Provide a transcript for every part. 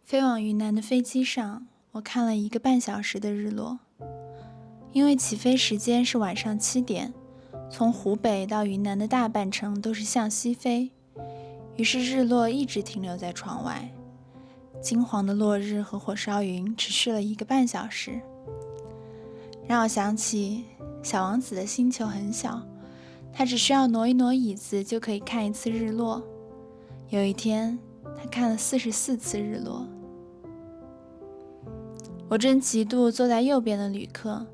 飞往云南的飞机上，我看了1个半小时的日落。因为起飞时间是晚上7点，从湖北到云南的大半程都是向西飞，于是日落一直停留在窗外。金黄的落日和火烧云持续了1个半小时，让我想起小王子的星球很小，他只需要挪一挪椅子就可以看一次日落。有一天，他看了44次日落。我正嫉妒坐在右边的旅客，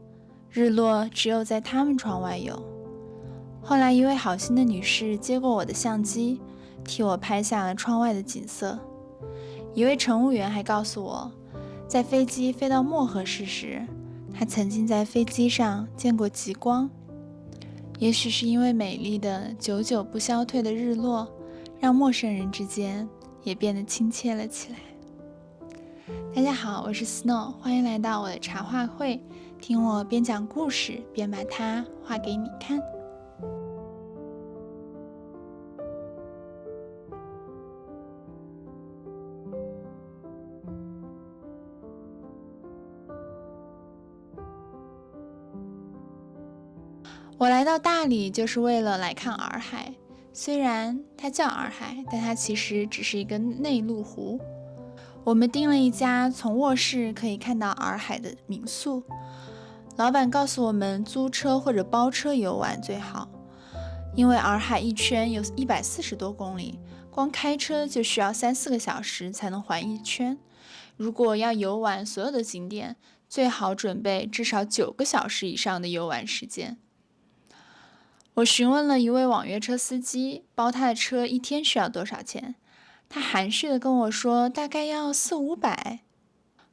日落只有在他们窗外有。后来一位好心的女士接过我的相机，替我拍下了窗外的景色。一位乘务员还告诉我，在飞机飞到漠河市时，他曾经在飞机上见过极光。也许是因为美丽的久久不消退的日落，让陌生人之间也变得亲切了起来。大家好，我是 Snow， 欢迎来到我的茶话会，听我边讲故事边把它画给你看。我来到大理就是为了来看洱海，虽然它叫洱海，但它其实只是一个内陆湖。我们订了一家从卧室可以看到洱海的民宿，老板告诉我们租车或者包车游玩最好，因为洱海一圈有140多公里，光开车就需要3-4个小时才能环一圈。如果要游玩所有的景点，最好准备至少9个小时以上的游玩时间。我询问了一位网约车司机，包他的车一天需要多少钱，他含蓄地跟我说大概要400-500。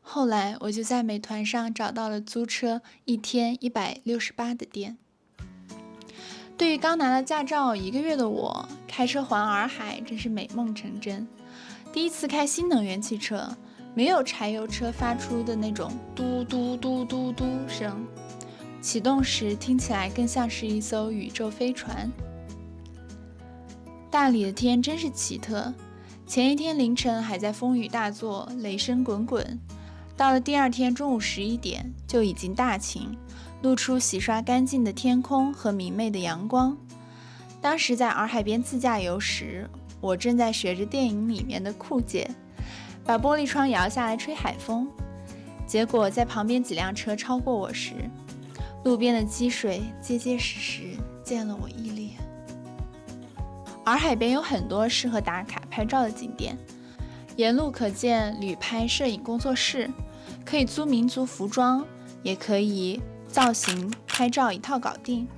后来我就在美团上找到了租车一天168的店。对于刚拿了驾照1个月的我，开车环洱海真是美梦成真。第一次开新能源汽车，没有柴油车发出的那种嘟嘟嘟嘟嘟声，启动时听起来更像是一艘宇宙飞船。大理的天真是奇特，前一天凌晨还在风雨大作，雷声滚滚，到了第二天中午11点就已经大晴，露出洗刷干净的天空和明媚的阳光。当时在洱海边自驾游时，我正在学着电影里面的酷姐，把玻璃窗摇下来吹海风。结果在旁边几辆车超过我时，路边的积水结结实实溅了我一脸。洱海边有很多适合打卡拍照的景点，沿路可见旅拍摄影工作室，可以租民族服装，也可以造型拍照一套搞定。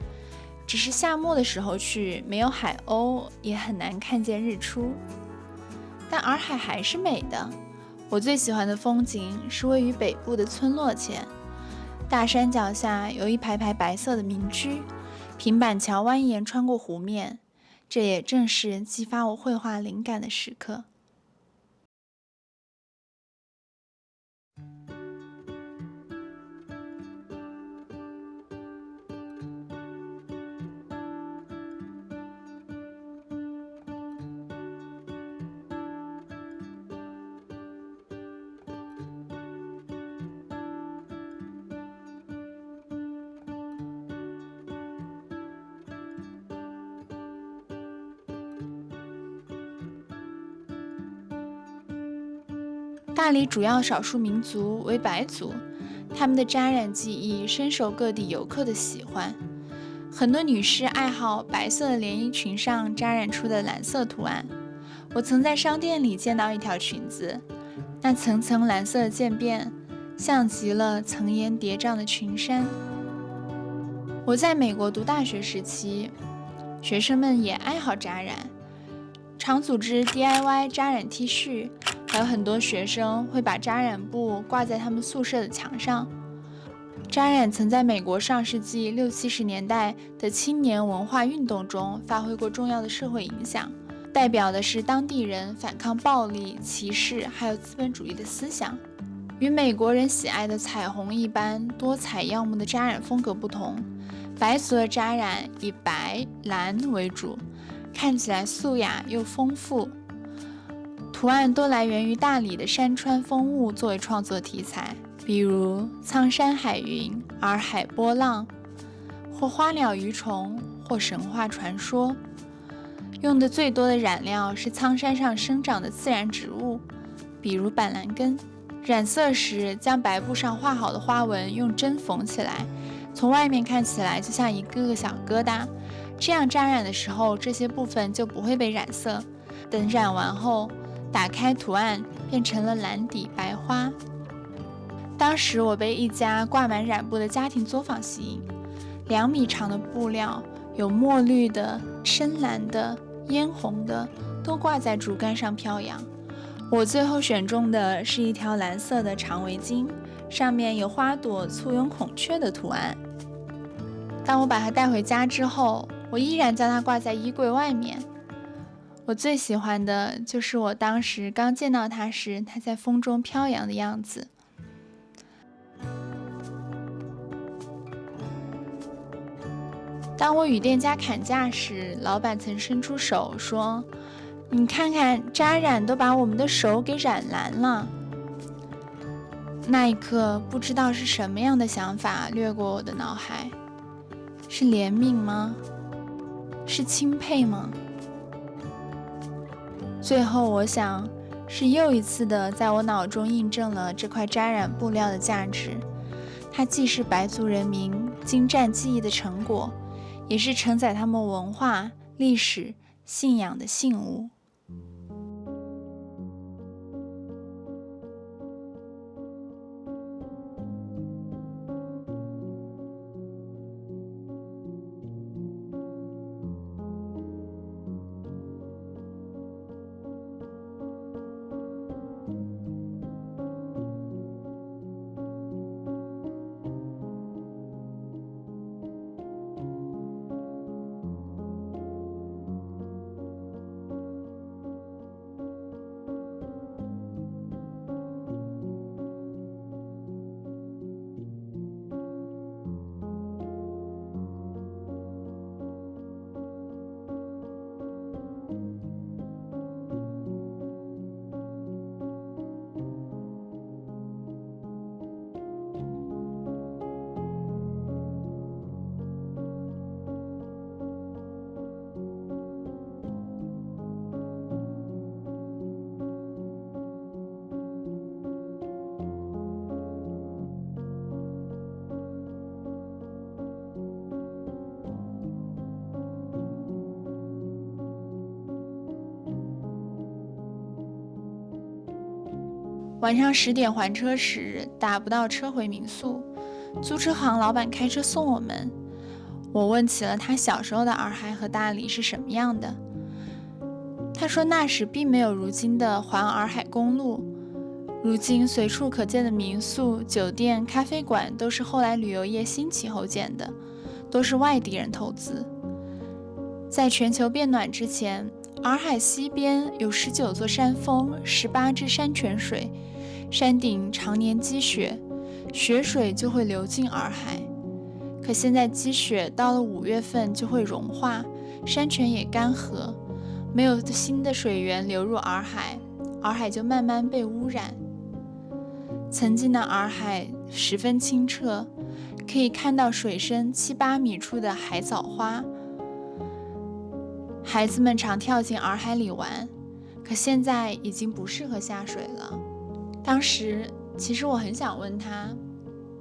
只是夏末的时候去，没有海鸥，也很难看见日出。但洱海还是美的。我最喜欢的风景是位于北部的村落前，大山脚下有一排排白色的民居，平板桥蜿蜒穿过湖面，这也正是激发我绘画灵感的时刻。大理主要少数民族为白族，他们的扎染技艺深受各地游客的喜欢。很多女士爱好白色的连衣裙上扎染出的蓝色图案。我曾在商店里见到一条裙子，那层层蓝色的渐变，像极了层岩叠嶂的群山。我在美国读大学时期，学生们也爱好扎染，常组织 DIY 扎染 T 恤，还有很多学生会把扎染布挂在他们宿舍的墙上。扎染曾在美国上世纪60-70年代的青年文化运动中发挥过重要的社会影响，代表的是当地人反抗暴力、歧视还有资本主义的思想。与美国人喜爱的彩虹一般多彩耀目的扎染风格不同，白族的扎染以白、蓝为主，看起来素雅又丰富。图案都来源于大理的山川风物作为创作题材，比如苍山海云、洱海波浪，或花鸟鱼虫，或神话传说。用的最多的染料是苍山上生长的自然植物，比如板蓝根。染色时将白布上画好的花纹用针缝起来，从外面看起来就像一个个小疙瘩，这样扎染的时候这些部分就不会被染色。等染完后打开图案，变成了蓝底白花。当时我被一家挂满染布的家庭作坊吸引，2米长的布料，有墨绿的、深蓝的、嫣红的，都挂在竹竿上飘扬。我最后选中的是一条蓝色的长围巾，上面有花朵簇拥孔雀的图案。当我把它带回家之后，我依然将它挂在衣柜外面。我最喜欢的就是我当时刚见到它时，它在风中飘扬的样子。当我与店家砍价时，老板曾伸出手说：“你看看，扎染都把我们的手给染蓝了。”那一刻，不知道是什么样的想法掠过我的脑海，是怜悯吗？是钦佩吗？最后我想，是又一次的在我脑中印证了这块扎染布料的价值。它既是白族人民精湛技艺的成果，也是承载他们文化、历史、信仰的信物。晚上10点还车时，打不到车回民宿，租车行老板开车送我们。我问起了他小时候的洱海和大理是什么样的，他说那时并没有如今的环洱海公路，如今随处可见的民宿、酒店、咖啡馆都是后来旅游业兴起后建的，都是外地人投资。在全球变暖之前，洱海西边有19座山峰、18支山泉水，山顶常年积雪，雪水就会流进洱海。可现在积雪到了5月份就会融化，山泉也干涸，没有新的水源流入洱海，洱海就慢慢被污染。曾经的洱海十分清澈，可以看到水深7、8米处的海藻花。孩子们常跳进洱海里玩，可现在已经不适合下水了。当时其实我很想问他，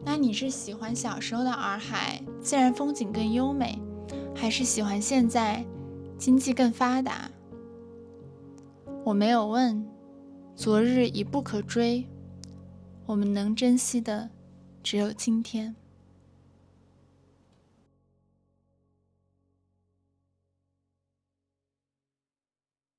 那你是喜欢小时候的洱海，自然风景更优美，还是喜欢现在经济更发达？我没有问，昨日已不可追，我们能珍惜的只有今天。